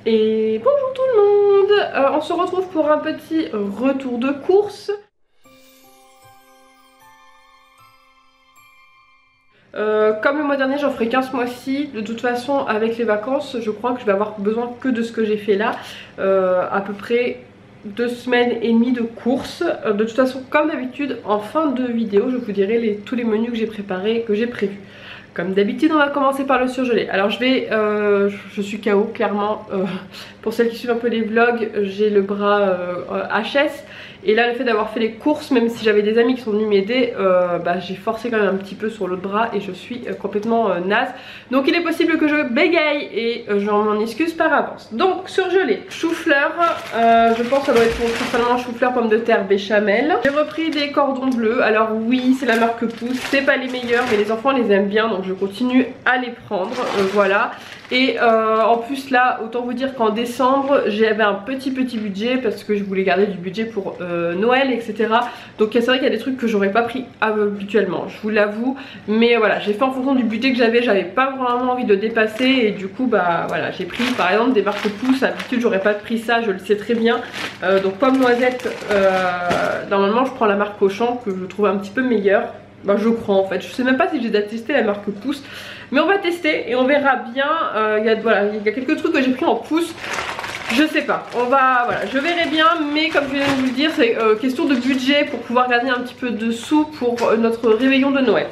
Et bonjour tout le monde. On se retrouve pour un petit retour de course. Comme le mois dernier j'en ferai qu'un ce mois-ci, de toute façon avec les vacances je crois que je vais avoir besoin que de ce que j'ai fait là, à peu près 2 semaines et demie de course. De toute façon comme d'habitude en fin de vidéo je vous dirai tous les menus que j'ai préparés, que j'ai prévus. Comme d'habitude on va commencer par le surgelé. Alors je suis KO clairement, pour celles qui suivent un peu les vlogs, j'ai le bras HS. Et là le fait d'avoir fait les courses, même si j'avais des amis qui sont venus m'aider, j'ai forcé quand même un petit peu sur l'autre bras et je suis complètement naze. Donc il est possible que je bégaye et je m'en excuse par avance. Donc surgelé, chou-fleur, je pense que ça doit être principalement chou-fleur, pommes de terre, béchamel. J'ai repris des cordons bleus, alors oui c'est la marque Pouce, c'est pas les meilleurs mais les enfants les aiment bien donc je continue à les prendre, voilà. Et en plus là autant vous dire qu'en décembre j'avais un petit budget parce que je voulais garder du budget pour Noël etc. Donc c'est vrai qu'il y a des trucs que j'aurais pas pris habituellement, je vous l'avoue. Mais voilà, j'ai fait en fonction du budget que j'avais pas vraiment envie de dépasser. Et du coup voilà, j'ai pris par exemple des marques Pouce. D'habitude j'aurais pas pris ça, je le sais très bien. Donc pomme noisette, normalement je prends la marque Auchan que je trouve un petit peu meilleure. Je crois en fait, je sais même pas si j'ai déjà testé la marque Pouce. Mais on va tester et on verra bien. Il y a quelques trucs que j'ai pris en Pouce. Je sais pas, voilà, je verrai bien, mais comme je viens de vous le dire, c'est question de budget pour pouvoir garder un petit peu de sous pour notre réveillon de Noël.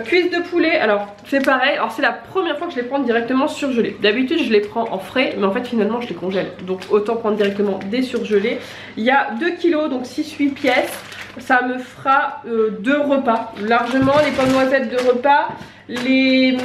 Cuisses de poulet, alors c'est pareil, alors c'est la première fois que je les prends directement surgelés. D'habitude je les prends en frais, mais en fait finalement je les congèle, donc autant prendre directement des surgelés. Il y a 2 kilos, donc 6-8 pièces, ça me fera 2 repas, largement. Les pommes noisettes de repas, les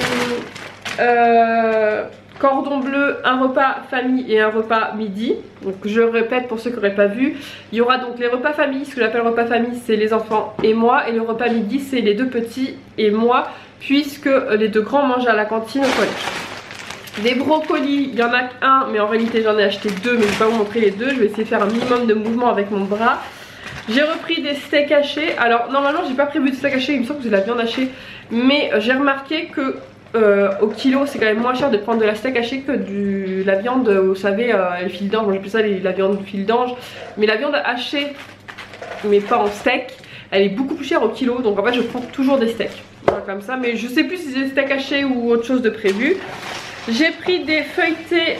cordon bleu, un repas famille et un repas midi. Donc je répète pour ceux qui n'auraient pas vu, il y aura donc les repas famille. Ce que j'appelle repas famille c'est les enfants et moi, et le repas midi c'est les 2 petits et moi, puisque les 2 grands mangent à la cantine au collège. Des brocolis, il y en a qu'un mais en réalité j'en ai acheté 2, mais je vais pas vous montrer les 2, je vais essayer de faire un minimum de mouvement avec mon bras. J'ai repris des steaks hachés. Alors normalement j'ai pas prévu de steak haché, il me semble que c'est de la viande hachée, mais j'ai remarqué que au kilo c'est quand même moins cher de prendre de la steak hachée que de la viande, vous savez, les fils d'ange. Moi j'appelle ça la viande fil d'ange, mais la viande hachée mais pas en steak, elle est beaucoup plus chère au kilo, donc en fait je prends toujours des steaks, voilà, comme ça. Mais je sais plus si c'est des steaks hachés ou autre chose de prévu. J'ai pris des feuilletés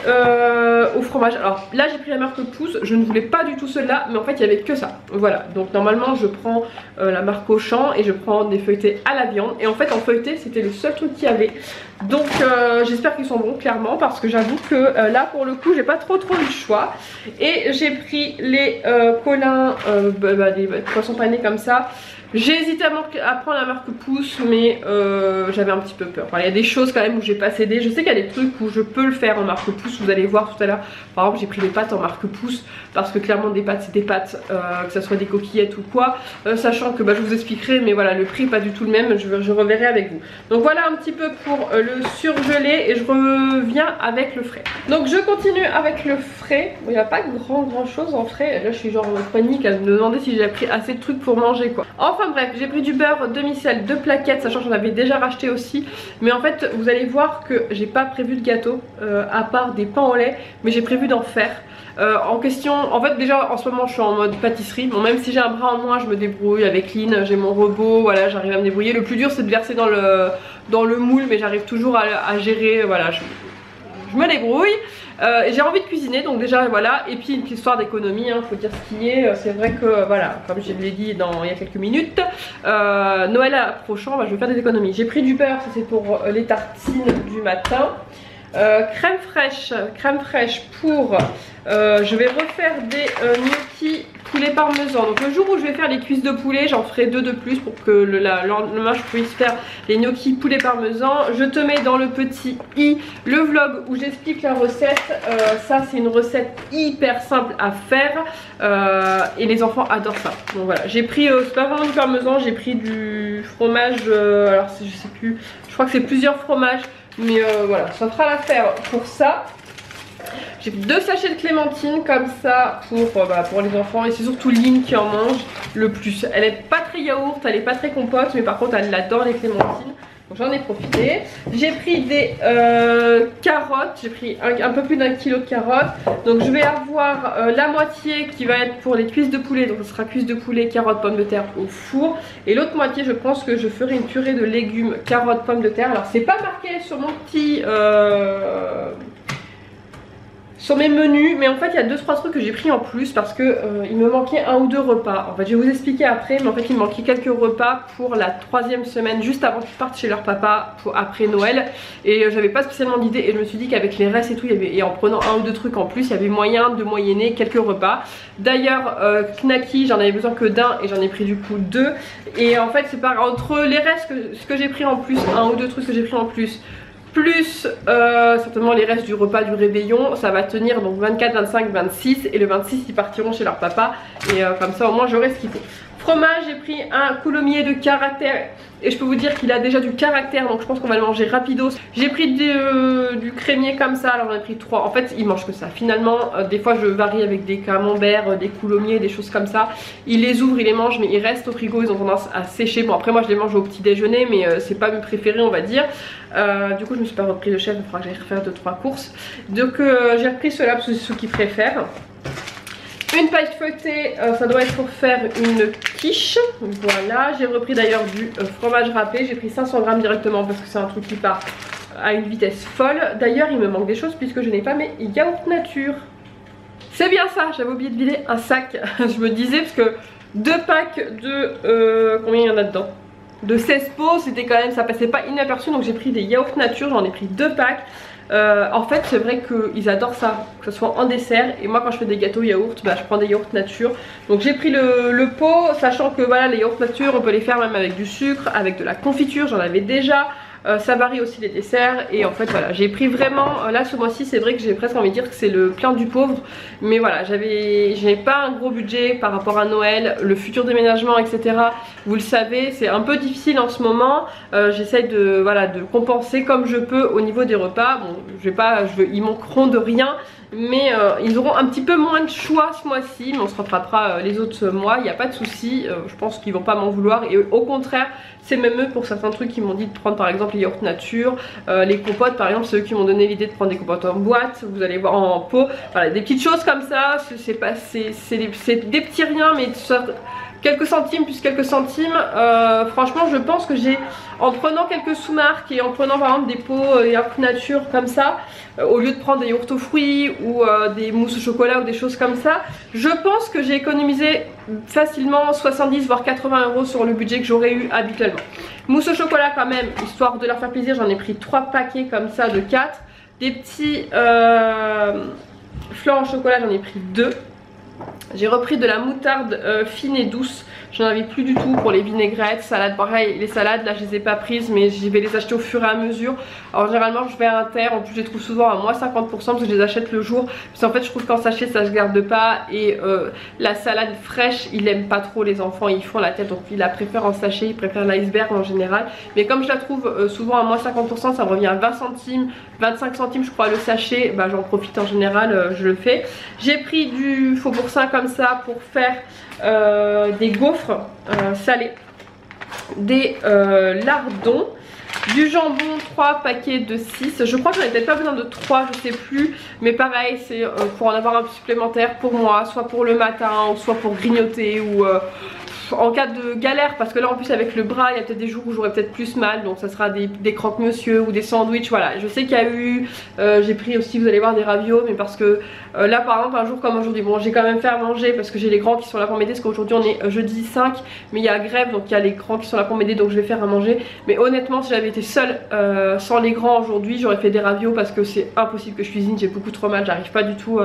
au fromage. Alors là j'ai pris la marque Pouce, je ne voulais pas du tout ceux-là, mais en fait il n'y avait que ça. Voilà, donc normalement je prends la marque Auchan et je prends des feuilletés à la viande. Et en fait en feuilleté c'était le seul truc qu'il y avait. Donc j'espère qu'ils sont bons clairement, parce que j'avoue que là pour le coup j'ai pas trop eu le choix. Et j'ai pris les colins, des poissons panés comme ça. J'ai hésité à prendre la marque Pouce, mais j'avais un petit peu peur. Enfin, il y a des choses quand même où j'ai pas cédé. Je sais qu'il y a des trucs où je peux le faire en marque Pouce, vous allez voir tout à l'heure. Par exemple j'ai pris des pâtes en marque Pouce, parce que clairement des pâtes c'est des pâtes, que ça soit des coquillettes ou quoi. Sachant que je vous expliquerai, mais voilà, le prix est pas du tout le même, je reverrai avec vous. Donc voilà un petit peu pour le surgelé, et je reviens avec le frais. Donc je continue avec le frais. Il n'y a pas grand chose en frais. Là je suis genre en panique à me demander si j'ai pris assez de trucs pour manger quoi. Enfin bref, j'ai pris du beurre demi-sel, 2 plaquettes, sachant que j'en avais déjà racheté aussi. Mais en fait vous allez voir que j'ai pas prévu de gâteau, à part des pains au lait, mais j'ai prévu d'en faire. En fait déjà en ce moment je suis en mode pâtisserie. Bon, même si j'ai un bras en moins je me débrouille avec Lynn, j'ai mon robot, voilà, j'arrive à me débrouiller. Le plus dur c'est de verser dans le moule, mais j'arrive toujours à gérer, voilà, je me débrouille. Et j'ai envie de cuisiner, donc déjà voilà. Et puis une petite histoire d'économie, faut dire ce qui est. C'est vrai que voilà, comme je l'ai dit il y a quelques minutes, Noël approchant, je vais faire des économies. J'ai pris du beurre, ça c'est pour les tartines du matin. Crème fraîche pour je vais refaire des gnocchis poulet parmesan. Donc le jour où je vais faire les cuisses de poulet, j'en ferai 2 de plus pour que le lendemain je puisse faire les gnocchis poulet parmesan. Je te mets dans le petit i le vlog où j'explique la recette. Ça c'est une recette hyper simple à faire, et les enfants adorent ça. Donc voilà, j'ai pris, c'est pas vraiment du parmesan, j'ai pris du fromage, alors je sais plus, je crois que c'est plusieurs fromages. Mais voilà, ça fera l'affaire pour ça. J'ai 2 sachets de clémentine comme ça pour les enfants, et c'est surtout Lynn qui en mange le plus. Elle est pas très yaourt, elle est pas très compote, mais par contre elle adore les clémentines. Donc j'en ai profité. J'ai pris des carottes, j'ai pris un peu plus d'1 kilo de carottes. Donc je vais avoir la moitié qui va être pour les cuisses de poulet, donc ce sera cuisses de poulet, carottes, pommes de terre au four. Et l'autre moitié, je pense que je ferai une purée de légumes, carottes, pommes de terre. Alors c'est pas marqué sur mon petit... sur mes menus, mais en fait il y a 2-3 trucs que j'ai pris en plus parce que il me manquait 1 ou 2 repas. En fait je vais vous expliquer après, mais en fait il me manquait quelques repas pour la 3e semaine, juste avant qu'ils partent chez leur papa pour après Noël. Et j'avais pas spécialement d'idée et je me suis dit qu'avec les restes et tout, et en prenant 1 ou 2 trucs en plus, il y avait moyen de moyenner quelques repas. D'ailleurs Knacky, j'en avais besoin que d'un et j'en ai pris du coup 2. Et en fait c'est pas entre les restes, ce que j'ai pris en plus, 1 ou 2 trucs que j'ai pris en plus, plus certainement les restes du repas du réveillon, ça va tenir donc 24, 25, 26 et le 26 ils partiront chez leur papa et comme ça au moins j'aurai ce qu'il faut. Fromage, j'ai pris un coulommiers de caractère et je peux vous dire qu'il a déjà du caractère, donc je pense qu'on va le manger rapidos. J'ai pris du crémier comme ça, alors j'en ai pris 3. En fait il mange que ça finalement, des fois je varie avec des camemberts, des coulommiers, des choses comme ça. Il les ouvre, il les mange, mais ils restent au frigo, ils ont tendance à sécher. Bon après moi je les mange au petit déjeuner, mais c'est pas mes préférés on va dire. Du coup je me suis pas repris le chef, il faudra que j'aille refaire 2-3 courses. Donc j'ai repris ceux-là parce que c'est ceux qu'ils préfèrent. Une paille feuilletée, ça doit être pour faire une quiche. Voilà, j'ai repris d'ailleurs du fromage râpé. J'ai pris 500 grammes directement parce que c'est un truc qui part à une vitesse folle. D'ailleurs il me manque des choses puisque je n'ai pas mes yaourts nature. C'est bien ça, j'avais oublié de vider un sac. Je me disais parce que 2 packs de... combien il y en a dedans? De 16 pots, c'était quand même, ça passait pas inaperçu. Donc j'ai pris des yaourts nature, j'en ai pris 2 packs. En fait c'est vrai qu'ils adorent ça, que ce soit en dessert. Et moi quand je fais des gâteaux yaourt, bah, je prends des yaourts nature. Donc j'ai pris le pot, sachant que voilà, les yaourts nature on peut les faire même avec du sucre, avec de la confiture, j'en avais déjà. Ça varie aussi les desserts et en fait voilà j'ai pris vraiment là ce mois-ci, c'est vrai que j'ai presque envie de dire que c'est le plein du pauvre, mais voilà j'avais pas un gros budget par rapport à Noël, le futur déménagement etc. Vous le savez c'est un peu difficile en ce moment, j'essaye de voilà de compenser comme je peux au niveau des repas. Bon ils manqueront de rien, mais ils auront un petit peu moins de choix ce mois-ci, mais on se rattrapera les autres mois, il n'y a pas de souci. Je pense qu'ils vont pas m'en vouloir et au contraire c'est même eux pour certains trucs qui m'ont dit de prendre par exemple les yaourts nature, les compotes par exemple, c'est eux qui m'ont donné l'idée de prendre des compotes en boîte, vous allez voir en pot, voilà des petites choses comme ça, c'est des petits riens mais ça, quelques centimes plus quelques centimes. Franchement je pense que j'ai, en prenant quelques sous-marques et en prenant par exemple des pots yaourt nature comme ça, au lieu de prendre des yaourts aux fruits ou des mousses au chocolat ou des choses comme ça, je pense que j'ai économisé facilement 70 voire 80 euros sur le budget que j'aurais eu habituellement. Mousse au chocolat quand même, histoire de leur faire plaisir, j'en ai pris 3 paquets comme ça de 4. Des petits flancs au chocolat, j'en ai pris 2. J'ai repris de la moutarde fine et douce, j'en avais plus du tout pour les vinaigrettes, salades pareil, les salades là je les ai pas prises mais je vais les acheter au fur et à mesure. Alors généralement je vais à Inter, en plus je les trouve souvent à moins 50% parce que je les achète le jour, parce qu'en fait je trouve qu'en sachet ça se garde pas et la salade fraîche ils aiment pas trop les enfants, ils font la tête donc ils la préfèrent en sachet, ils préfèrent l'iceberg en général, mais comme je la trouve souvent à moins 50% ça me revient à 20 centimes, 25 centimes je crois le sachet, bah j'en profite en général, je le fais. J'ai pris du faux-boursin comme ça pour faire des gaufres salés, des lardons, du jambon, 3 paquets de 6. Je crois que j'en ai peut-être pas besoin de 3, je sais plus, mais pareil c'est pour en avoir un supplémentaire pour moi, soit pour le matin ou soit pour grignoter ou en cas de galère, parce que là en plus avec le bras il y a peut-être des jours où j'aurais peut-être plus mal, donc ça sera des croque-monsieur ou des sandwichs. Voilà, je sais qu'il y a eu j'ai pris aussi, vous allez voir, des raviots, mais parce que là par exemple un jour comme aujourd'hui, bon j'ai quand même fait à manger parce que j'ai les grands qui sont là pour m'aider, parce qu'aujourd'hui on est jeudi 5 mais il y a grève donc il y a les grands qui sont là pour m'aider, donc je vais faire à manger. Mais honnêtement si j'avais été seule sans les grands aujourd'hui, j'aurais fait des raviots parce que c'est impossible que je cuisine, j'ai beaucoup trop mal, j'arrive pas du tout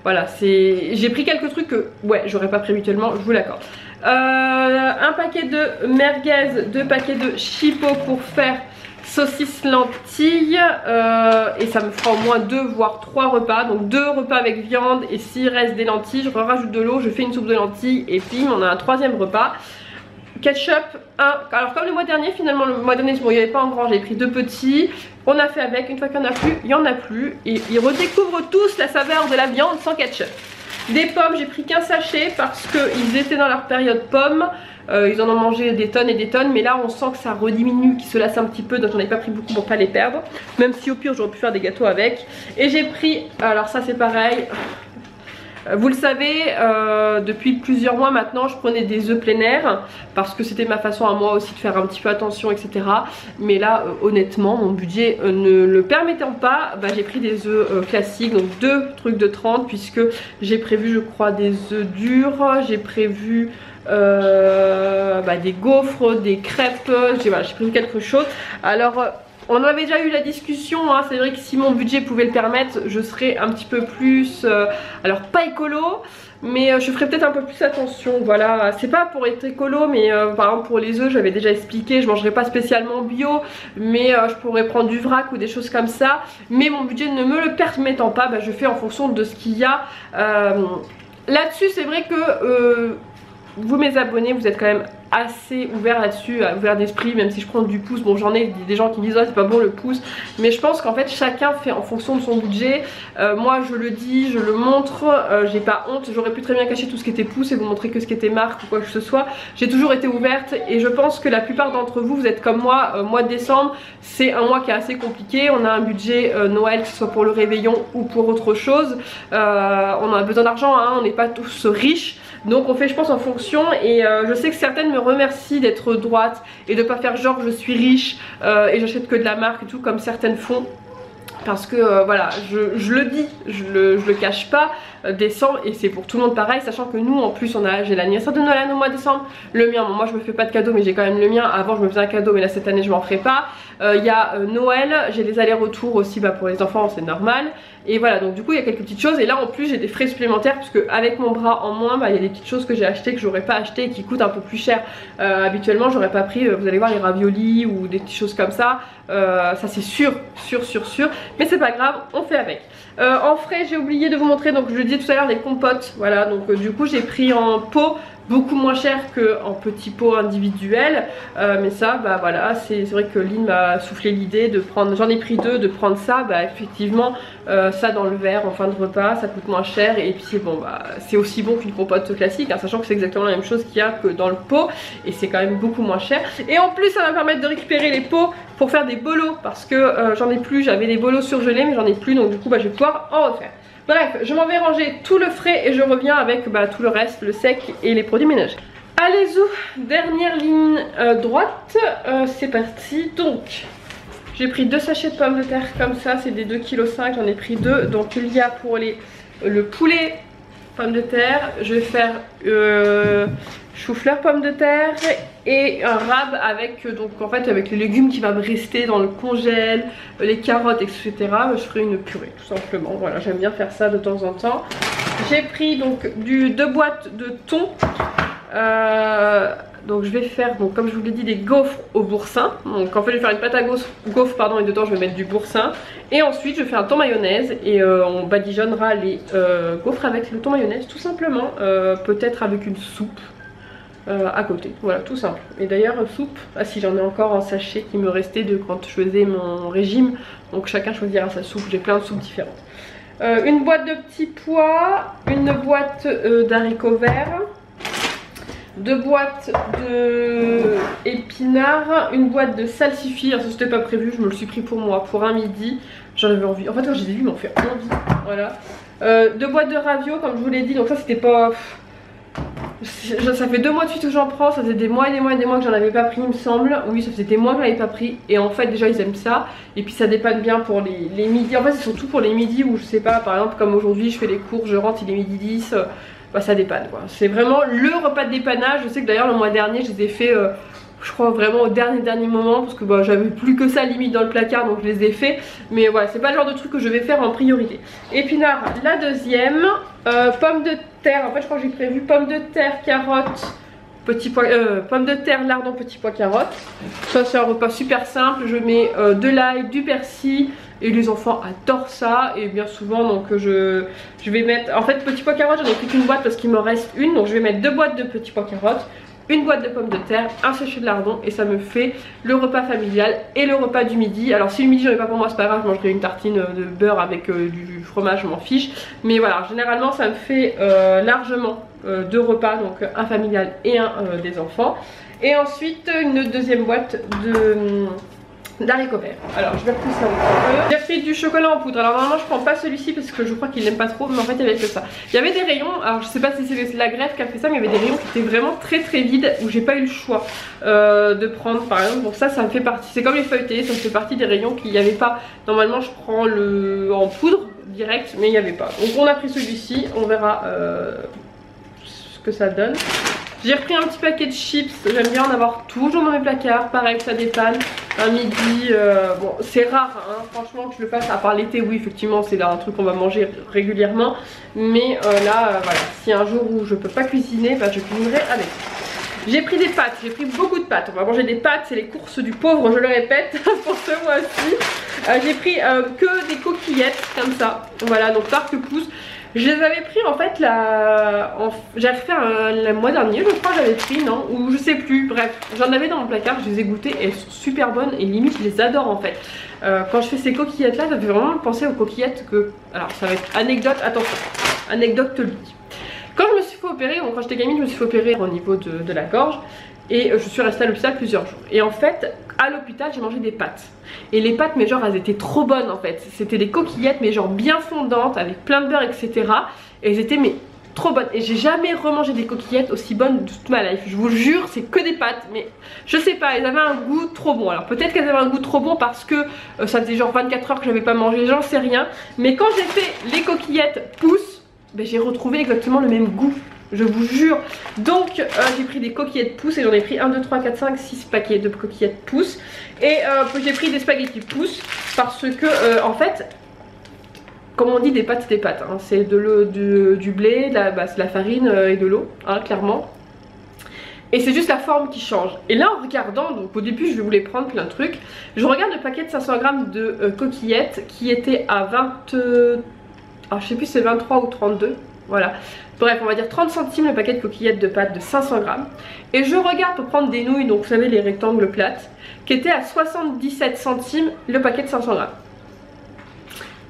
voilà, j'ai pris quelques trucs que ouais j'aurais pas prévu tellement, je vous l'accorde. Un paquet de merguez, 2 paquets de chipot pour faire saucisse lentilles et ça me fera au moins 2 voire 3 repas, donc 2 repas avec viande, et s'il reste des lentilles je rajoute de l'eau, je fais une soupe de lentilles et puis on a un 3e repas. Ketchup 1, alors comme le mois dernier, finalement le mois dernier bon, il n'y avait pas en grand, j'ai pris 2 petits, on a fait avec, une fois qu'il n'y en a plus, il n'y en a plus, et ils redécouvrent tous la saveur de la viande sans ketchup. Des pommes, j'ai pris qu'un sachet parce qu'ils étaient dans leur période pommes. Ils en ont mangé des tonnes et des tonnes, mais là on sent que ça rediminue, qu'ils se lassent un petit peu, donc j'en ai pas pris beaucoup pour pas les perdre, même si au pire j'aurais pu faire des gâteaux avec. Et j'ai pris, alors ça c'est pareil, vous le savez, depuis plusieurs mois maintenant je prenais des œufs plein air parce que c'était ma façon à moi aussi de faire un petit peu attention, etc. Mais là honnêtement mon budget ne le permettant pas, j'ai pris des œufs classiques, donc 2 trucs de 30, puisque j'ai prévu je crois des œufs durs, j'ai prévu des gaufres, des crêpes, j'ai prévu quelque chose. Alors on avait déjà eu la discussion, hein. C'est vrai que si mon budget pouvait le permettre, je serais un petit peu plus, alors pas écolo, mais je ferais peut-être un peu plus attention, voilà. C'est pas pour être écolo, mais par exemple pour les œufs, j'avais déjà expliqué, je mangerai pas spécialement bio, mais je pourrais prendre du vrac ou des choses comme ça. Mais mon budget ne me le permettant pas, je fais en fonction de ce qu'il y a. Là-dessus, c'est vrai que vous mes abonnés, vous êtes quand même assez ouverts là-dessus, ouverts d'esprit, même si je prends du pouce. Bon, j'en ai des gens qui me disent c'est pas bon le pouce, mais je pense qu'en fait chacun fait en fonction de son budget. Moi je le dis, je le montre, j'ai pas honte, j'aurais pu très bien cacher tout ce qui était pouce et vous montrer que ce qui était marque ou quoi que ce soit. J'ai toujours été ouverte et je pense que la plupart d'entre vous, vous êtes comme moi. Mois de décembre c'est un mois qui est assez compliqué, on a un budget Noël, que ce soit pour le réveillon ou pour autre chose. On a besoin d'argent, hein, on n'est pas tous riches. Donc on fait je pense en fonction, et je sais que certaines me remercient d'être droite et de pas faire genre je suis riche et j'achète que de la marque et tout comme certaines font. Parce que voilà, je le dis, je le cache pas, décembre, et c'est pour tout le monde pareil, sachant que nous en plus j'ai l'anniversaire de Noël au mois de décembre, le mien, bon, moi je me fais pas de cadeau mais j'ai quand même le mien. Avant je me faisais un cadeau mais là cette année je m'en ferai pas. Il y a Noël, j'ai des allers-retours aussi pour les enfants, c'est normal. Et voilà, donc du coup il y a quelques petites choses, et là en plus j'ai des frais supplémentaires puisque avec mon bras en moins, il y a des petites choses que j'ai achetées que j'aurais pas acheté et qui coûtent un peu plus cher. Habituellement j'aurais pas pris, vous allez voir, les raviolis ou des petites choses comme ça. Ça c'est sûr, mais c'est pas grave, on fait avec. En frais, j'ai oublié de vous montrer, donc je le disais tout à l'heure, les compotes. Voilà, donc du coup j'ai pris en pot, beaucoup moins cher qu'en petit pot individuel, mais ça voilà, c'est vrai que Lynn m'a soufflé l'idée de prendre, j'en ai pris 2, de prendre ça. Effectivement ça dans le verre en fin de repas, ça coûte moins cher, et puis bon c'est aussi bon qu'une compote classique, hein, sachant que c'est exactement la même chose qu'il y a que dans le pot, et c'est quand même beaucoup moins cher. Et en plus ça va me permettre de récupérer les pots pour faire des bolos, parce que j'en ai plus, j'avais des bolos surgelés mais j'en ai plus, donc du coup je vais pouvoir en refaire. Bref, je m'en vais ranger tout le frais et je reviens avec tout le reste, le sec et les produits ménagers. Allez zou, dernière ligne droite, c'est parti. Donc j'ai pris 2 sachets de pommes de terre comme ça, c'est des 2,5 kg, j'en ai pris 2. Donc il y a pour le poulet pommes de terre, je vais faire chou-fleur pommes de terre et un rab avec donc en fait avec les légumes qui va me rester dans le congèle, les carottes, etc. Je ferai une purée tout simplement. Voilà, j'aime bien faire ça de temps en temps. J'ai pris donc 2 boîtes de thon. Donc je vais faire, donc, comme je vous l'ai dit, des gaufres au boursin. Donc en fait je vais faire une pâte à gaufres pardon, et dedans je vais mettre du boursin. Et ensuite je fais un thon mayonnaise, et on badigeonnera les gaufres avec le thon mayonnaise tout simplement. Peut-être avec une soupe à côté, voilà, tout simple. Et d'ailleurs soupe, si j'en ai encore en sachet qui me restait de quand je faisais mon régime. Donc chacun choisira sa soupe, j'ai plein de soupes différentes. Une boîte de petits pois, une boîte d'haricots verts, 2 boîtes d'épinards, une boîte de salsifis. Alors ça c'était pas prévu, je me le suis pris pour moi, pour un midi. J'en avais envie, en fait quand je les ai vus ils m'ont fait envie. Voilà. 2 boîtes de ravio comme je vous l'ai dit, donc ça c'était pas... Ça fait 2 mois de suite que j'en prends, ça faisait des mois et des mois et des mois que j'en avais pas pris il me semble. Oui, ça faisait des mois que je l'avais pas pris, et en fait déjà ils aiment ça. Et puis ça dépanne bien pour les midis, en fait c'est surtout pour les midis où je sais pas, par exemple comme aujourd'hui je fais les cours, je rentre, il est midi 10, ça dépanne quoi. C'est vraiment le repas de dépannage. Je sais que d'ailleurs le mois dernier je les ai fait je crois vraiment au dernier moment, parce que j'avais plus que ça limite dans le placard, donc je les ai fait. Mais voilà, c'est pas le genre de truc que je vais faire en priorité. Épinards, la deuxième. Pommes de terre, en fait je crois que j'ai prévu pommes de terre, carottes, petits pois, pommes de terre, lardons, petits pois, carottes. Ça c'est un repas super simple. Je mets de l'ail, du persil, et les enfants adorent ça. Et bien souvent donc je vais mettre, en fait petits pois, carottes j'en ai pris qu'une boîte parce qu'il m'en reste une, donc je vais mettre 2 boîtes de petits pois, carottes, une boîte de pommes de terre, un sachet de lardons, et ça me fait le repas familial et le repas du midi. Alors si le midi j'en ai pas pour moi c'est pas grave, je mangerai une tartine de beurre avec du fromage, je m'en fiche. Mais voilà, généralement ça me fait largement deux repas, donc un familial et un des enfants. Et ensuite une deuxième boîte d'haricots verts. Alors je vais repousser un petit peu. J'ai pris du chocolat en poudre. Alors normalement je prends pas celui-ci parce que je crois qu'il l'aime pas trop, mais en fait il y avait que ça. Il y avait des rayons, alors je sais pas si c'est la greffe qui a fait ça, mais il y avait des rayons qui étaient vraiment très vides, où j'ai pas eu le choix de prendre par exemple. Donc ça me fait partie, c'est comme les feuilletés, ça fait partie des rayons qu'il n'y avait pas. Normalement je prends le en poudre direct, mais il n'y avait pas. Donc on a pris celui-ci, on verra ce que ça donne. J'ai repris un petit paquet de chips, j'aime bien en avoir toujours dans mes placards, pareil ça dépanne, un midi, bon c'est rare hein, franchement que je le fasse, à part l'été oui effectivement c'est là un truc qu'on va manger régulièrement, mais là voilà, si un jour où je peux pas cuisiner, bah, je cuisinerai avec. J'ai pris des pâtes, j'ai pris beaucoup de pâtes, on va manger des pâtes, c'est les courses du pauvre, je le répète, pour ce mois-ci. J'ai pris que des coquillettes comme ça, voilà donc Parc-Pouce. Je les avais pris en fait j'avais fait le mois dernier je crois, j'avais pris non, ou je sais plus, bref j'en avais dans mon placard, je les ai goûtées et elles sont super bonnes et limite je les adore en fait. Quand je fais ces coquillettes là ça fait vraiment penser aux coquillettes que, alors ça va être anecdote, attention, anecdote te le dis. Quand je me suis fait opérer, donc quand j'étais gamine je me suis fait opérer au niveau de la gorge. Et je suis restée à l'hôpital plusieurs jours. Et en fait, à l'hôpital, j'ai mangé des pâtes. Et les pâtes, mais genre, elles étaient trop bonnes en fait. C'était des coquillettes, mais genre bien fondantes, avec plein de beurre, etc. Et elles étaient, mais trop bonnes. Et j'ai jamais remangé des coquillettes aussi bonnes de toute ma life. Je vous jure, c'est que des pâtes. Mais je sais pas, elles avaient un goût trop bon. Alors peut-être qu'elles avaient un goût trop bon parce que ça faisait genre 24 heures que j'avais pas mangé, j'en sais rien. Mais quand j'ai fait les coquillettes Pouce, ben, j'ai retrouvé exactement le même goût. Je vous jure. Donc j'ai pris des coquillettes Pouce et j'en ai pris 1, 2, 3, 4, 5, 6 paquets de coquillettes Pouce. Et j'ai pris des spaghettis Pouce parce que en fait, comme on dit, des pâtes c'est des pâtes hein. C'est du blé, de la farine et de l'eau hein, clairement. Et c'est juste la forme qui change. Et là en regardant, donc au début je voulais prendre plein de trucs, je regarde le paquet de 500 grammes de coquillettes qui était à 20... alors je sais plus si c'est 23 ou 32. Voilà, bref on va dire 30 centimes le paquet de coquillettes de pâtes de 500 grammes. Et je regarde pour prendre des nouilles, donc vous savez les rectangles plates, qui étaient à 77 centimes le paquet de 500 grammes.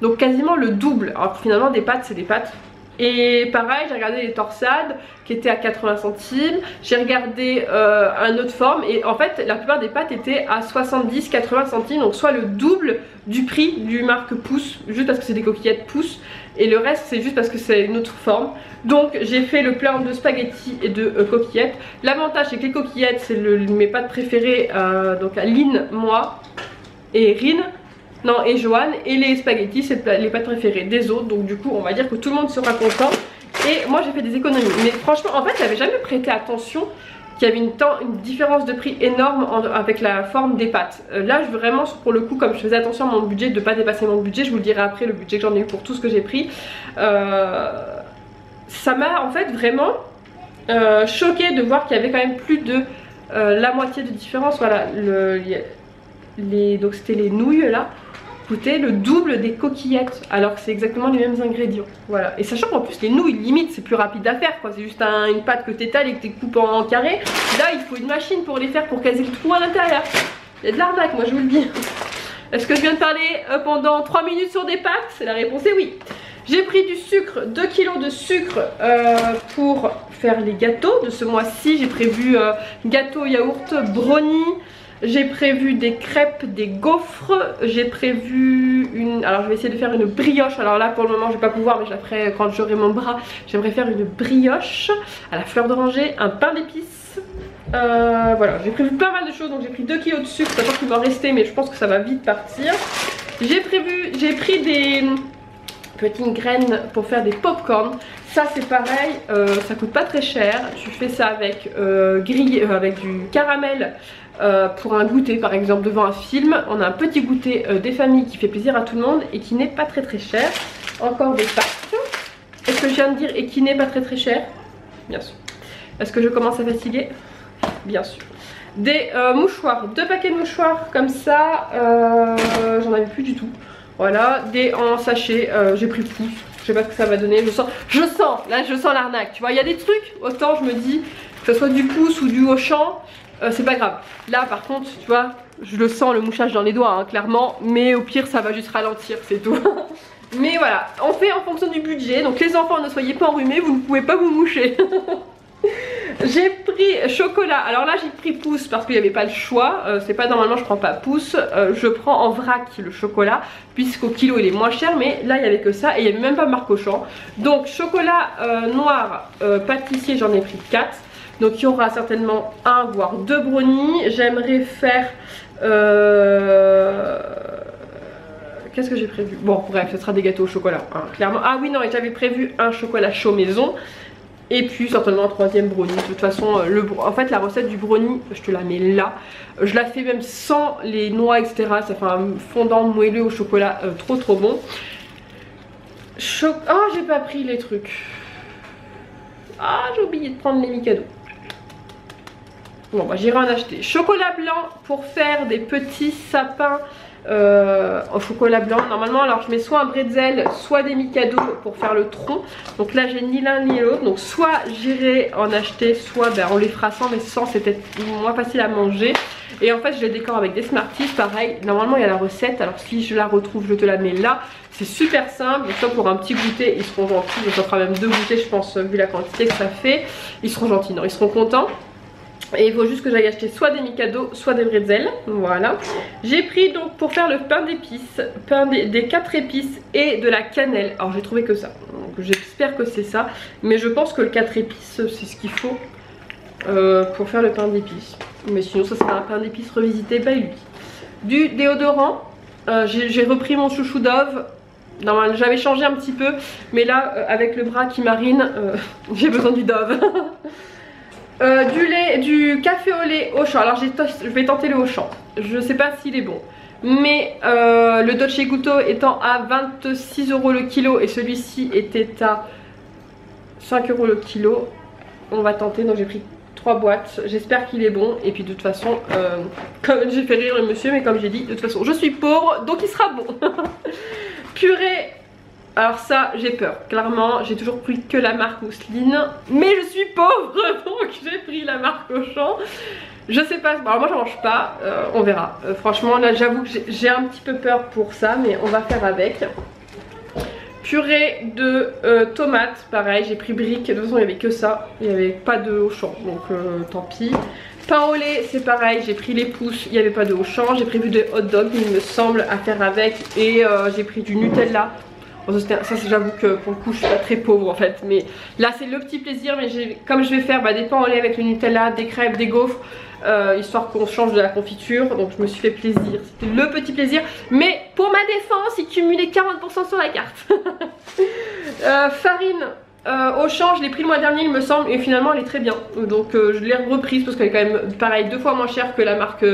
Donc quasiment le double. Alors finalement des pâtes c'est des pâtes. Et pareil j'ai regardé les torsades qui étaient à 80 centimes. J'ai regardé une autre forme et en fait la plupart des pâtes étaient à 70-80 centimes. Donc soit le double du prix du marque Pouce, juste parce que c'est des coquillettes Pouce. Et le reste c'est juste parce que c'est une autre forme. Donc j'ai fait le plein de spaghettis et de coquillettes. L'avantage c'est que les coquillettes c'est mes pâtes préférées, donc à Lynn, moi et Rin. Non, et Joanne, et les spaghettis c'est les pâtes préférées des autres, donc du coup on va dire que tout le monde sera content. Et moi j'ai fait des économies, mais franchement en fait j'avais jamais prêté attention qu'il y avait une différence de prix énorme avec la forme des pâtes. Là je vraiment pour le coup, comme je faisais attention à mon budget de ne pas dépasser mon budget, je vous le dirai après le budget que j'en ai eu pour tout ce que j'ai pris, ça m'a en fait vraiment choqué de voir qu'il y avait quand même plus de la moitié de différence. Voilà, donc c'était les nouilles là, coûtaient le double des coquillettes alors que c'est exactement les mêmes ingrédients. Voilà, et sachant qu'en plus les nouilles limite c'est plus rapide à faire quoi, c'est juste une pâte que t'étales et que tu coupes en carré. Là il faut une machine pour les faire, pour caser le trou à l'intérieur. Il y a de l'arnaque, moi je vous le dis. Est-ce que je viens de parler pendant 3 minutes sur des pâtes? La réponse est oui. J'ai pris du sucre, 2 kg de sucre pour faire les gâteaux de ce mois-ci. J'ai prévu gâteau, yaourt, brownie. J'ai prévu des crêpes, des gaufres. J'ai prévu alors je vais essayer de faire une brioche. Alors là pour le moment je vais pas pouvoir, mais je la ferai quand j'aurai mon bras. J'aimerais faire une brioche à la fleur d'oranger, un pain d'épices. Voilà, j'ai prévu pas mal de choses. Donc j'ai pris 2 kg de sucre, je sais pas qu'il va en rester, mais je pense que ça va vite partir. J'ai pris des petites graines pour faire des pop-corn. Ça c'est pareil, ça coûte pas très cher. Tu fais ça avec avec du caramel pour un goûter par exemple devant un film. On a un petit goûter des familles qui fait plaisir à tout le monde et qui n'est pas très cher. Encore des pâtes. Est-ce que je viens de dire et qui n'est pas très cher? Bien sûr. Est-ce que je commence à fatiguer? Bien sûr. Des mouchoirs, 2 paquets de mouchoirs comme ça, j'en avais plus du tout. Voilà, des en sachet, j'ai pris Pouce, je sais pas ce que ça va donner, je sens l'arnaque, tu vois, il y a des trucs, autant je me dis, que ce soit du Pouce ou du Auchan, c'est pas grave. Là par contre, tu vois, je le sens le mouchage dans les doigts, hein, clairement, mais au pire ça va juste ralentir, c'est tout. Mais voilà, on fait en fonction du budget. Donc les enfants, ne soyez pas enrhumés, vous ne pouvez pas vous moucher. J'ai pris chocolat. Alors là j'ai pris pouce parce qu'il n'y avait pas le choix. C'est pas normalement je prends pas pouce. Je prends en vrac le chocolat puisqu'au kilo il est moins cher. Mais là il n'y avait que ça et il n'y avait même pas marque Auchan. Donc chocolat noir pâtissier, j'en ai pris 4. Donc il y aura certainement 1 voire 2 brownies. J'aimerais faire... Qu'est-ce que j'ai prévu? Bon bref, ce sera des gâteaux au chocolat hein, clairement. Ah oui non, et j'avais prévu un chocolat chaud maison. Et puis certainement un 3e brownie. De toute façon, en fait la recette du brownie, je te la mets là. Je la fais même sans les noix etc. Ça fait un fondant moelleux au chocolat trop bon. Oh j'ai pas pris les trucs. Ah j'ai oublié de prendre les Mikado. Bon bah j'irai en acheter. Chocolat blanc pour faire des petits sapins au chocolat blanc. Normalement alors je mets soit un bretzel soit des Mikado pour faire le tronc. Donc là j'ai ni l'un ni l'autre. Donc soit j'irai en acheter, soit ben, on les fera sans, mais sans c'est peut-être moins facile à manger. Et en fait je les décore avec des Smarties. Pareil, normalement il y a la recette. Alors si je la retrouve je te la mets là. C'est super simple. Donc ça pour un petit goûter ils seront gentils. Donc ça fera même 2 goûters je pense vu la quantité que ça fait. Ils seront gentils, non ils seront contents. Et il faut juste que j'aille acheter soit des Mikado, soit des bretzels. Voilà. J'ai pris donc pour faire le pain d'épices, des 4 épices et de la cannelle. Alors j'ai trouvé que ça. Donc j'espère que c'est ça. Mais je pense que le 4 épices c'est ce qu'il faut pour faire le pain d'épices. Mais sinon ça sera un pain d'épices revisité by lui. Du déodorant. J'ai repris mon chouchou Dove. Normalement j'avais changé un petit peu. Mais là avec le bras qui marine, j'ai besoin du Dove. Du café au lait Auchan. Alors je vais tenter le Auchan. Je sais pas s'il est bon. Mais le Dolce Gusto étant à 26 € le kilo et celui-ci était à 5 € le kilo. On va tenter. Donc j'ai pris 3 boîtes. J'espère qu'il est bon. Et puis de toute façon, comme j'ai fait rire le monsieur, mais comme j'ai dit, de toute façon je suis pauvre donc il sera bon. Purée. Alors ça j'ai peur, clairement j'ai toujours pris que la marque Mousseline. Mais je suis pauvre donc j'ai pris la marque Auchan. Je sais pas, bon, alors moi j'en mange pas, on verra. Franchement là j'avoue que j'ai un petit peu peur pour ça, mais on va faire avec. Purée de tomates, pareil j'ai pris brique, de toute façon il n'y avait que ça. Il n'y avait pas de Auchan donc tant pis. Pain au lait c'est pareil, j'ai pris les pousses, il n'y avait pas de Auchan. J'ai prévu des hot dogs il me semble à faire avec. Et j'ai pris du Nutella. Ça j'avoue que pour le coup je suis pas très pauvre en fait. Mais là c'est le petit plaisir. Mais comme je vais faire des pains au lait avec le Nutella, des crêpes, des gaufres, histoire qu'on change de la confiture. Donc je me suis fait plaisir. C'était le petit plaisir. Mais pour ma défense il cumulait 40% sur la carte. Farine Auchan je l'ai pris le mois dernier il me semble. Et finalement elle est très bien. Donc je l'ai reprise parce qu'elle est quand même pareil 2 fois moins chère que la marque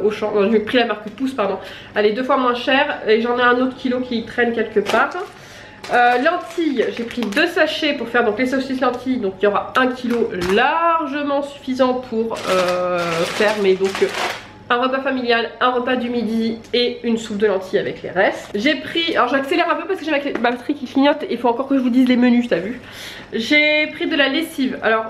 Auchan. Non, j'ai pris la marque Pouce pardon. Elle est 2 fois moins chère. Et j'en ai un autre kilo qui traîne quelque part. Lentilles, j'ai pris 2 sachets pour faire donc les saucisses lentilles. Donc il y aura 1 kilo largement suffisant pour faire mais donc un repas familial, un repas du midi et une soupe de lentilles avec les restes. J'ai pris, alors j'accélère un peu parce que j'ai ma batterie qui clignote et il faut encore que je vous dise les menus, t'as vu. J'ai pris de la lessive. Alors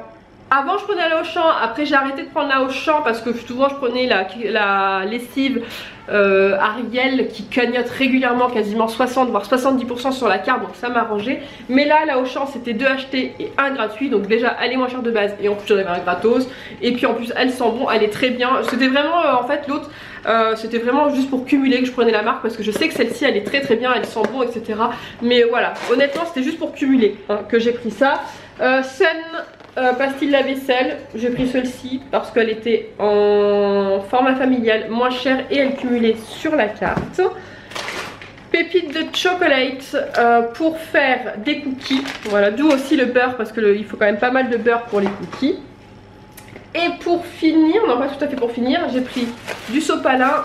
avant je prenais la Auchan, après j'ai arrêté de prendre la Auchan parce que souvent je prenais la lessive Ariel qui cagnotte régulièrement, quasiment 60 voire 70% sur la carte, donc ça m'a arrangé. Mais là la Auchan c'était 2 achetés et 1 gratuit, donc déjà elle est moins chère de base et en plus j'en avais un gratos. Et puis en plus elle sent bon, elle est très bien. C'était vraiment en fait l'autre c'était vraiment juste pour cumuler que je prenais la marque parce que je sais que celle-ci elle est très très bien, elle sent bon etc. Mais voilà, honnêtement c'était juste pour cumuler que j'ai pris ça. Sun pastille lave-vaisselle, j'ai pris celle-ci parce qu'elle était en format familial, moins chère et elle cumulait sur la carte. Pépites de chocolate pour faire des cookies, voilà, d'où aussi le beurre parce qu'il faut quand même pas mal de beurre pour les cookies. Et pour finir, non pas tout à fait pour finir, j'ai pris du sopalin,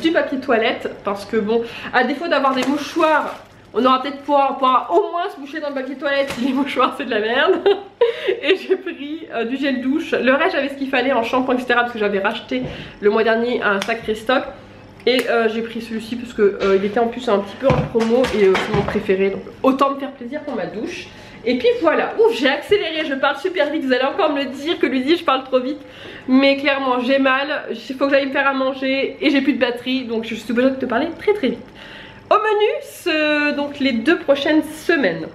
du papier toilette parce que bon, à défaut d'avoir des mouchoirs, on aura peut-être pouvoir au moins se boucher dans le papier toilette si les mouchoirs c'est de la merde. Et j'ai pris du gel douche. Le reste j'avais ce qu'il fallait en shampoing etc. parce que j'avais racheté le mois dernier un sacré stock. Et j'ai pris celui-ci parce que il était en plus un petit peu en promo et c'est mon préféré. Donc autant me faire plaisir pour ma douche. Et puis voilà, ouf j'ai accéléré, je parle super vite, vous allez encore me le dire que Lucie je parle trop vite. Mais clairement j'ai mal, il faut que j'aille me faire à manger et j'ai plus de batterie. Donc je suis obligée de te parler très très vite. Au menu, donc les 2 prochaines semaines,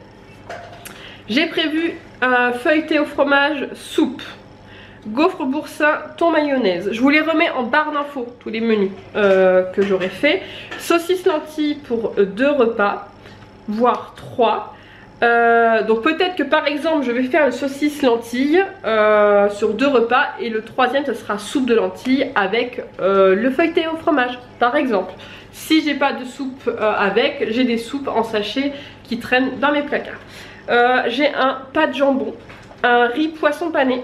j'ai prévu un feuilleté au fromage soupe, gaufre boursin, thon mayonnaise. Je vous les remets en barre d'infos, tous les menus que j'aurais fait. Saucisse lentilles pour 2 repas, voire 3. Donc peut-être que par exemple je vais faire le saucisse lentilles sur 2 repas, et le 3e ce sera soupe de lentilles avec le feuilleté au fromage par exemple. Si j'ai pas de soupe avec, j'ai des soupes en sachet qui traînent dans mes placards. J'ai un pâte jambon, un riz poisson pané,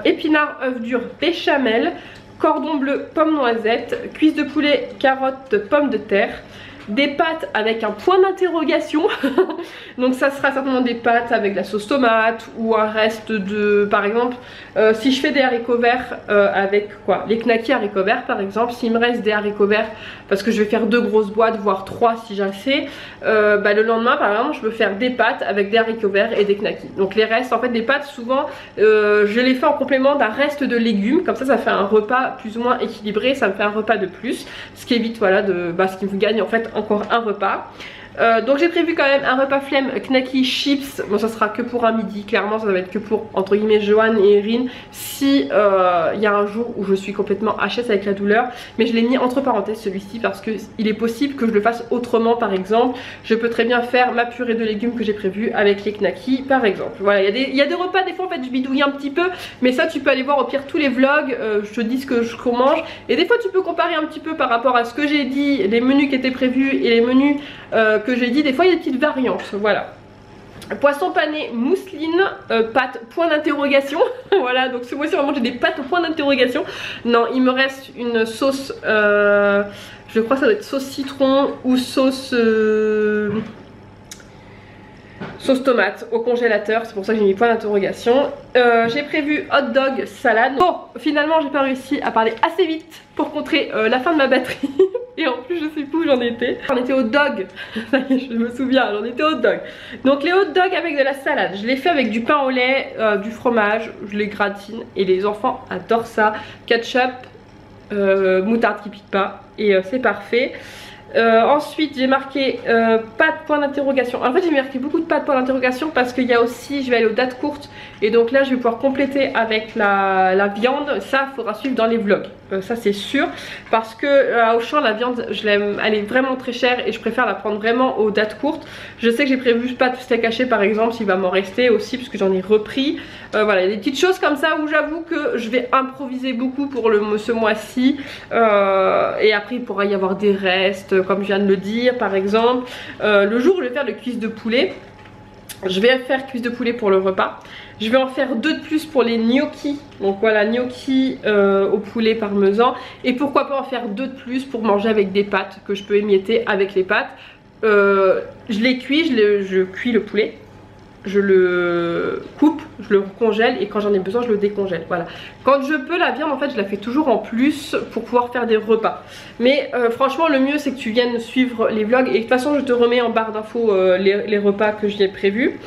épinards œufs durs béchamel, cordon bleu pomme noisette, cuisse de poulet carottes pommes de terre, des pâtes avec un point d'interrogation. Donc ça sera certainement des pâtes avec la sauce tomate, ou un reste de, par exemple si je fais des haricots verts avec quoi, les knackis haricots verts par exemple, s'il me reste des haricots verts, parce que je vais faire 2 grosses boîtes voire 3 si j'ai assez, le lendemain par exemple je peux faire des pâtes avec des haricots verts et des knackis. Donc les restes, en fait des pâtes souvent je les fais en complément d'un reste de légumes, comme ça fait un repas plus ou moins équilibré, ça me fait un repas de plus, ce qui évite voilà ce qui vous gagne en fait encore un repas. Donc j'ai prévu quand même un repas flemme knacky chips. Bon, ça sera que pour un midi, clairement ça va être que pour entre guillemets Johan et Erin, si il y a un jour où je suis complètement HS avec la douleur. Mais je l'ai mis entre parenthèses celui-ci, parce que il est possible que je le fasse autrement. Par exemple je peux très bien faire ma purée de légumes que j'ai prévue avec les knackis par exemple. Voilà, il y a des repas des fois en fait je bidouille un petit peu, mais ça tu peux aller voir au pire tous les vlogs, je te dis ce qu'on mange, et des fois tu peux comparer un petit peu par rapport à ce que j'ai dit, les menus qui étaient prévus et les menus que j'ai dit. Des fois il y a des petites variantes, voilà. Poisson pané mousseline, pâtes point d'interrogation. Voilà, donc ce mois-ci vraiment j'ai des pâtes au point d'interrogation. Non, il me reste une sauce, je crois que ça doit être sauce citron ou sauce tomate au congélateur, c'est pour ça que j'ai mis point d'interrogation. J'ai prévu hot dog salade. Bon, finalement j'ai pas réussi à parler assez vite pour contrer la fin de ma batterie. Et en plus je sais plus où j'en étais. On était au dog, ça y est, je me souviens, j'en étais au dog. Donc les hot dogs avec de la salade, je les fais avec du pain au lait, du fromage, je les gratine et les enfants adorent ça. Ketchup, moutarde qui pique pas, et c'est parfait. Ensuite j'ai marqué pâtes point d'interrogation. En fait j'ai marqué beaucoup de pâtes point d'interrogation parce qu'il y a aussi, je vais aller aux dates courtes, et donc là je vais pouvoir compléter avec la viande. Ça il faudra suivre dans les vlogs, ça c'est sûr, parce que à Auchan la viande je l'aime, elle est vraiment très chère et je préfère la prendre vraiment aux dates courtes. Je sais que j'ai prévu pâtes steak haché par exemple, s'il va m'en rester aussi parce que j'en ai repris. Voilà, il y a des petites choses comme ça où j'avoue que je vais improviser beaucoup pour ce mois-ci, et après il pourra y avoir des restes comme je viens de le dire. Par exemple le jour où je vais faire le cuisse de poulet, je vais faire cuisse de poulet pour le repas. Je vais en faire 2 de plus pour les gnocchis. Donc voilà, gnocchis au poulet parmesan. Et pourquoi pas en faire 2 de plus pour manger avec des pâtes que je peux émietter avec les pâtes. Je les cuis, je cuis le poulet, je le coupe, je le congèle, et quand j'en ai besoin je le décongèle. Voilà, quand je peux la viande en fait je la fais toujours en plus pour pouvoir faire des repas. Mais franchement le mieux c'est que tu viennes suivre les vlogs, et de toute façon je te remets en barre d'infos les repas que j'ai prévus.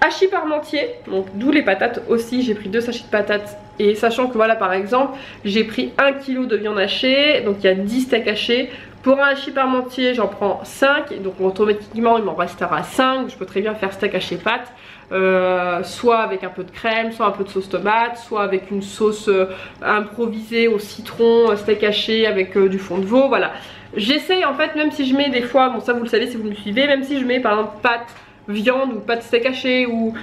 Hachis parmentier, donc d'où les patates aussi, j'ai pris 2 sachets de patates. Et sachant que voilà par exemple j'ai pris 1 kg de viande hachée, donc il y a 10 steaks hachés. Pour un hachis parmentier j'en prends 5, et donc automatiquement il m'en restera 5. Je peux très bien faire steak haché pâtes, soit avec un peu de crème, soit un peu de sauce tomate, soit avec une sauce improvisée au citron, steak haché avec du fond de veau. Voilà, j'essaye en fait, même si je mets des fois, bon ça vous le savez si vous me suivez, même si je mets par exemple pâtes viande ou pâte steak haché, ou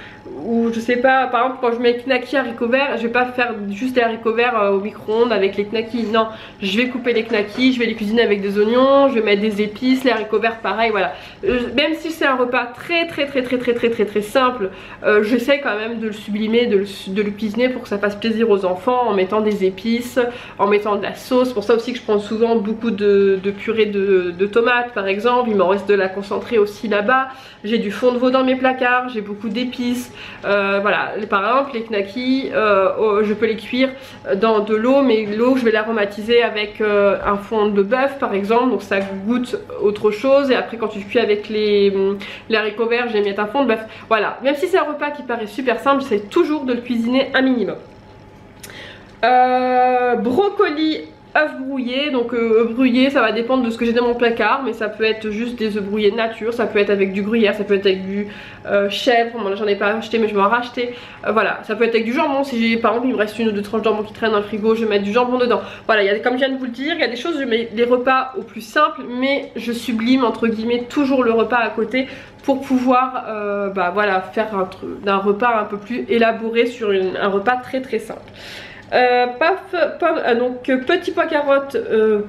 je sais pas, par exemple quand je mets knackis haricots verts, je vais pas faire juste les haricots verts au micro-ondes avec les knackis. Non, je vais couper les knackis, je vais les cuisiner avec des oignons, je vais mettre des épices, les haricots verts pareil. Voilà, même si c'est un repas très simple, j'essaie quand même de le sublimer, de le cuisiner pour que ça fasse plaisir aux enfants, en mettant des épices, en mettant de la sauce. Pour ça aussi que je prends souvent beaucoup de purée de tomates par exemple. Il m'en reste de la concentrée aussi là-bas. J'ai du fond de veau dans mes placards, j'ai beaucoup d'épices. Voilà, par exemple les knackis, je peux les cuire dans de l'eau, mais l'eau je vais l'aromatiser avec un fond de bœuf par exemple, donc ça goûte autre chose. Et après quand tu cuis avec les haricots verts, je vais mettre un fond de bœuf. Voilà, même si c'est un repas qui paraît super simple, j'essaie toujours de le cuisiner un minimum. Brocoli œufs brouillés, donc œufs brouillés ça va dépendre de ce que j'ai dans mon placard, mais ça peut être juste des œufs brouillés nature, ça peut être avec du gruyère, ça peut être avec du chèvre, moi j'en ai pas acheté mais je vais en racheter, voilà, ça peut être avec du jambon, si j'ai par exemple il me reste une ou deux tranches de jambon qui traînent dans le frigo, je vais mettre du jambon dedans, voilà, comme je viens de vous le dire, il y a des choses, je mets les repas au plus simple, mais je sublime entre guillemets toujours le repas à côté pour pouvoir voilà, faire un repas un peu plus élaboré sur un repas très très simple. Donc petits pois carottes,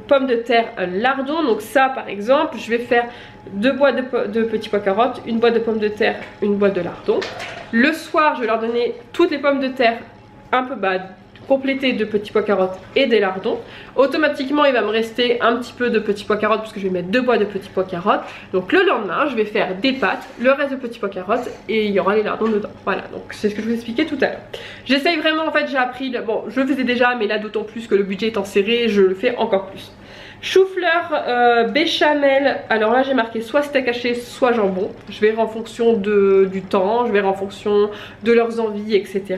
pommes de terre, lardons. Donc ça par exemple je vais faire 2 boîtes de petits pois carottes, une boîte de pommes de terre, une boîte de lardons. Le soir je vais leur donner toutes les pommes de terre un peu complétées de petits pois carottes et des lardons. Automatiquement il va me rester un petit peu de petits pois carottes parce que je vais mettre 2 boîtes de petits pois carottes. Donc le lendemain je vais faire des pâtes, le reste de petits pois carottes et il y aura les lardons dedans. Voilà, donc c'est ce que je vous expliquais tout à l'heure. J'essaye vraiment, en fait j'ai appris, bon je le faisais déjà mais là d'autant plus que le budget étant serré je le fais encore plus. Chou-fleur béchamel, alors là j'ai marqué soit steak haché soit jambon. Je verrai en fonction du temps, je verrai en fonction de leurs envies, etc.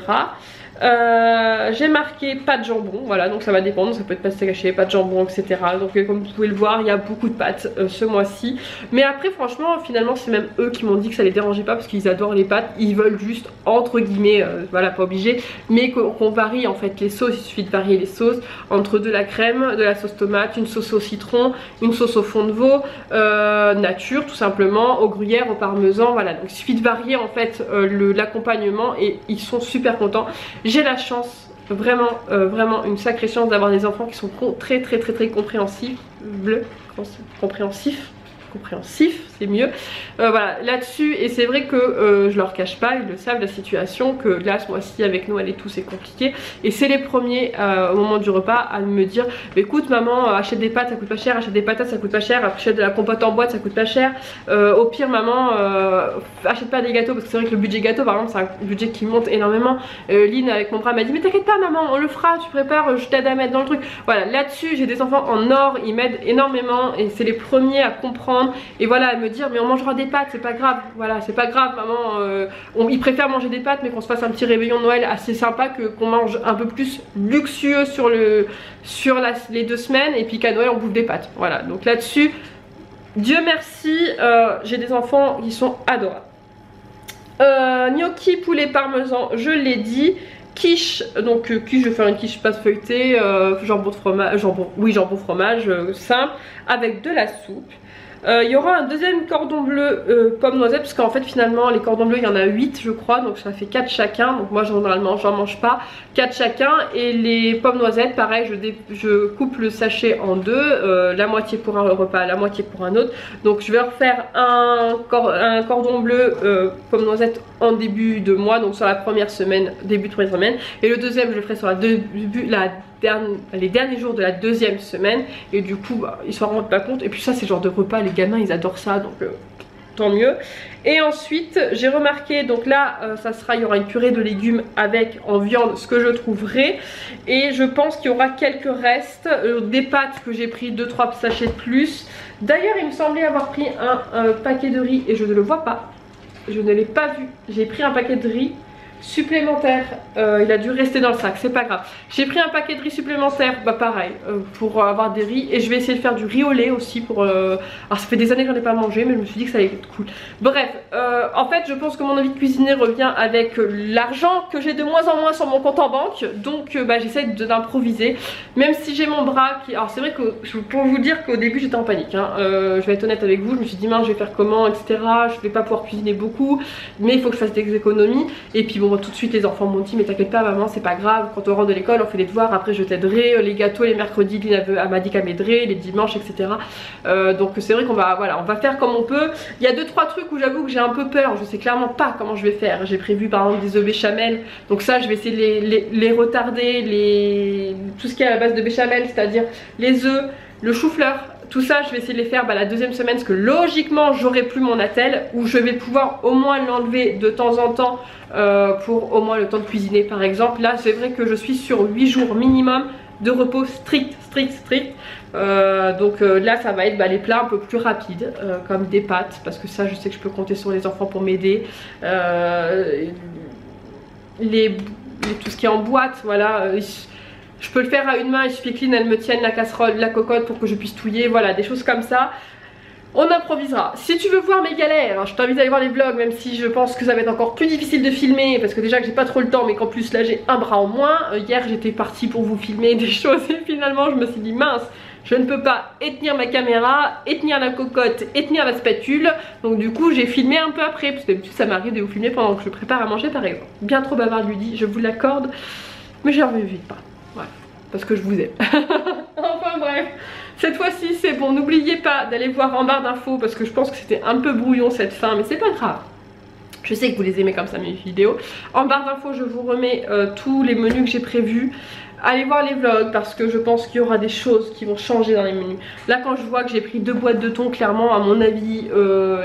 J'ai marqué pas de jambon, voilà, donc ça va dépendre, ça peut être pas de steak haché, pas de jambon, etc. Donc comme vous pouvez le voir, il y a beaucoup de pâtes ce mois-ci. Mais après franchement, finalement c'est même eux qui m'ont dit que ça les dérangeait pas parce qu'ils adorent les pâtes. Ils veulent juste, entre guillemets, voilà, pas obligé, mais qu'on varie en fait les sauces. Il suffit de varier les sauces entre de la crème, de la sauce tomate, une sauce au citron, une sauce au fond de veau, nature tout simplement, au gruyère, au parmesan, voilà. Donc il suffit de varier en fait l'accompagnement et ils sont super contents. J'ai la chance, vraiment, vraiment une sacrée chance d'avoir des enfants qui sont très compréhensifs, c'est mieux, voilà, là-dessus. Et c'est vrai que je leur cache pas, ils le savent la situation, que là ce mois-ci avec Noël et tout c'est compliqué. Et c'est les premiers au moment du repas à me dire écoute maman, achète des pâtes ça coûte pas cher, achète des patates ça coûte pas cher, achète de la compote en boîte ça coûte pas cher, au pire maman achète pas des gâteaux, parce que c'est vrai que le budget gâteau par exemple c'est un budget qui monte énormément. Lynn avec mon bras m'a dit mais t'inquiète pas maman, on le fera, tu prépares, je t'aide à mettre dans le truc. Voilà, là-dessus j'ai des enfants en or, ils m'aident énormément et c'est les premiers à comprendre. Et voilà, à me dire mais on mangera des pâtes, c'est pas grave, voilà, c'est pas grave maman, ils préfèrent manger des pâtes mais qu'on se fasse un petit réveillon de Noël assez sympa qu'on mange un peu plus luxueux sur les 2 semaines et puis qu'à Noël on bouffe des pâtes. Voilà, donc là-dessus Dieu merci, j'ai des enfants qui sont adorables. Gnocchi poulet parmesan, je l'ai dit. Quiche, donc quiche, je vais faire une quiche pâte feuilletée, jambon fromage simple avec de la soupe. Il y aura un deuxième cordon bleu pomme noisette, parce qu'en fait finalement les cordons bleus il y en a 8 je crois, donc ça fait 4 chacun. Donc moi généralement j'en mange pas, 4 chacun. Et les pommes noisettes pareil, je coupe le sachet en deux, la moitié pour un repas, la moitié pour un autre. Donc je vais refaire un cordon bleu pomme noisette en début de mois, donc sur la première semaine, début de première semaine. Et le deuxième je le ferai sur les derniers jours de la deuxième semaine. Et du coup ils s'en rendent pas compte. Et puis ça c'est le genre de repas, les gamins ils adorent ça, donc tant mieux. Et ensuite j'ai remarqué, donc là il y aura une purée de légumes avec en viande, ce que je trouverai. Et je pense qu'il y aura quelques restes, des pâtes que j'ai pris 2-3 sachets de plus. D'ailleurs il me semblait avoir pris un paquet de riz et je ne le vois pas, je ne l'ai pas vu. J'ai pris un paquet de riz supplémentaire, il a dû rester dans le sac, c'est pas grave. J'ai pris un paquet de riz supplémentaire, pareil, pour avoir des riz. Et je vais essayer de faire du riz au lait aussi pour alors ça fait des années que j'en ai pas mangé, mais je me suis dit que ça allait être cool. Bref, en fait je pense que mon envie de cuisiner revient avec l'argent que j'ai de moins en moins sur mon compte en banque. Donc j'essaie d'improviser, même si j'ai mon bras qui... Alors c'est vrai que pour vous dire qu'au début j'étais en panique, hein. Je vais être honnête avec vous, je me suis dit mince je vais faire comment, etc. Je vais pas pouvoir cuisiner beaucoup, mais il faut que je fasse des économies. Et puis bon, tout de suite les enfants m'ont dit mais t'inquiète pas maman, c'est pas grave, quand on rentre de l'école on fait les devoirs, après je t'aiderai, les gâteaux les mercredis elle m'a dit qu'elle m'aiderait, les dimanches, etc. Donc c'est vrai qu'on va faire comme on peut. Il y a 2-3 trucs où j'avoue que j'ai un peu peur, je sais clairement pas comment je vais faire. J'ai prévu par exemple des œufs béchamel, donc ça je vais essayer de les retarder, tout ce qui est à la base de béchamel, c'est-à-dire les œufs, le chou-fleur. Tout ça je vais essayer de les faire la deuxième semaine, parce que logiquement j'aurai plus mon attel, où je vais pouvoir au moins l'enlever de temps en temps pour au moins le temps de cuisiner par exemple. Là c'est vrai que je suis sur 8 jours minimum de repos strict. Donc là ça va être les plats un peu plus rapides, comme des pâtes, parce que ça je sais que je peux compter sur les enfants pour m'aider. Tout ce qui est en boîte, voilà. Je peux le faire à une main, il suffit que Lynn elle me tienne la casserole, la cocotte pour que je puisse touiller, voilà, des choses comme ça. On improvisera. Si tu veux voir mes galères, je t'invite à aller voir les vlogs, même si je pense que ça va être encore plus difficile de filmer, parce que déjà que j'ai pas trop le temps, mais qu'en plus là j'ai un bras en moins. Hier j'étais partie pour vous filmer des choses et finalement je me suis dit mince, je ne peux pas et tenir ma caméra, et tenir la cocotte, et tenir la spatule. Donc du coup j'ai filmé un peu après, parce que d'habitude ça m'arrive de vous filmer pendant que je prépare à manger par exemple. Bien trop bavard lui dit, je vous l'accorde, mais j'en reviens vite pas. Voilà, parce que je vous aime. Enfin bref. Cette fois-ci c'est bon, n'oubliez pas d'aller voir en barre d'infos parce que je pense que c'était un peu brouillon cette fin, mais c'est pas grave. Je sais que vous les aimez comme ça mes vidéos. En barre d'infos je vous remets tous les menus que j'ai prévus. Allez voir les vlogs parce que je pense qu'il y aura des choses qui vont changer dans les menus. Là quand je vois que j'ai pris 2 boîtes de thon, clairement à mon avis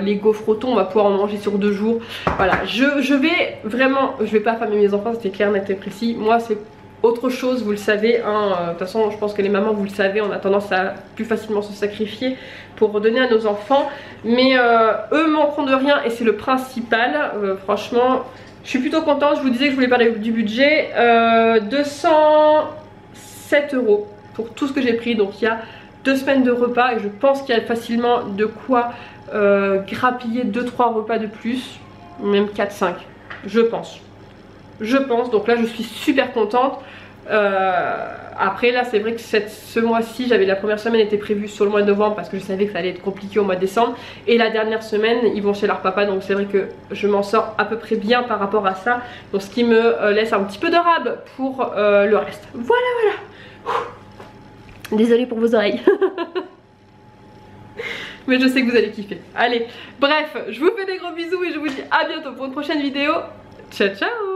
les gaufres au thon on va pouvoir en manger sur 2 jours. Voilà, je vais vraiment, je vais pas affamer mes enfants, c'était clair, net et précis. Moi c'est autre chose, vous le savez, hein, de toute façon je pense que les mamans vous le savez, on a tendance à plus facilement se sacrifier pour redonner à nos enfants. Mais eux manqueront de rien et c'est le principal, franchement je suis plutôt contente. Je vous disais que je voulais parler du budget, 207 € pour tout ce que j'ai pris, donc il y a 2 semaines de repas et je pense qu'il y a facilement de quoi grappiller 2-3 repas de plus, même 4-5, je pense, donc là je suis super contente. Après là c'est vrai que ce mois-ci j'avais la première semaine était prévue sur le mois de novembre parce que je savais que ça allait être compliqué au mois de décembre, et la dernière semaine ils vont chez leur papa, donc c'est vrai que je m'en sors à peu près bien par rapport à ça, donc ce qui me laisse un petit peu de rab pour le reste. Voilà. Désolée pour vos oreilles. Mais je sais que vous allez kiffer. Allez, bref, je vous fais des gros bisous et je vous dis à bientôt pour une prochaine vidéo. Ciao ciao.